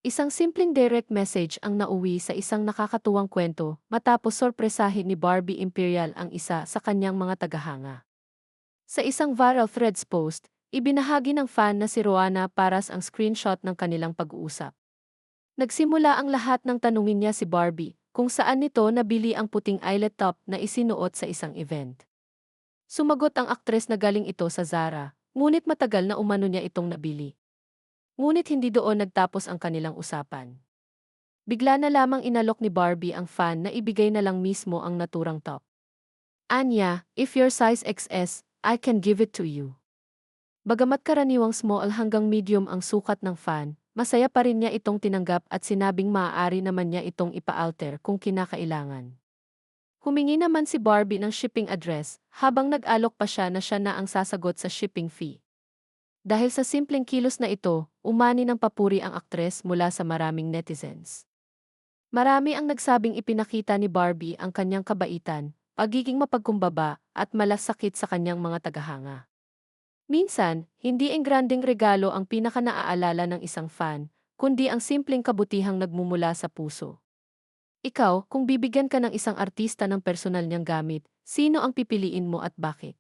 Isang simpleng direct message ang nauwi sa isang nakakatuwang kwento matapos sorpresahin ni Barbie Imperial ang isa sa kanyang mga tagahanga. Sa isang viral threads post, ibinahagi ng fan na si Roana Paras ang screenshot ng kanilang pag-uusap. Nagsimula ang lahat ng tanungin niya si Barbie kung saan nito nabili ang puting eyelet top na isinuot sa isang event. Sumagot ang aktres na galing ito sa Zara, ngunit matagal na umano niya itong nabili. Ngunit hindi doon nagtapos ang kanilang usapan. Bigla na lamang inalok ni Barbie ang fan na ibigay na lang mismo ang naturang top. Anya, if your size XS, I can give it to you. Bagamat karaniwang small hanggang medium ang sukat ng fan, masaya pa rin niya itong tinanggap at sinabing maaari naman niya itong ipa-alter kung kinakailangan. Humingi naman si Barbie ng shipping address habang nag-alok pa siya na ang sasagot sa shipping fee. Dahil sa simpleng kilos na ito, umani ng papuri ang aktres mula sa maraming netizens. Marami ang nagsabing ipinakita ni Barbie ang kanyang kabaitan, pagiging mapagkumbaba, at malasakit sa kanyang mga tagahanga. Minsan, hindi ang grandeng regalo ang pinaka-naaalala ng isang fan, kundi ang simpleng kabutihang nagmumula sa puso. Ikaw, kung bibigyan ka ng isang artista ng personal niyang gamit, sino ang pipiliin mo at bakit?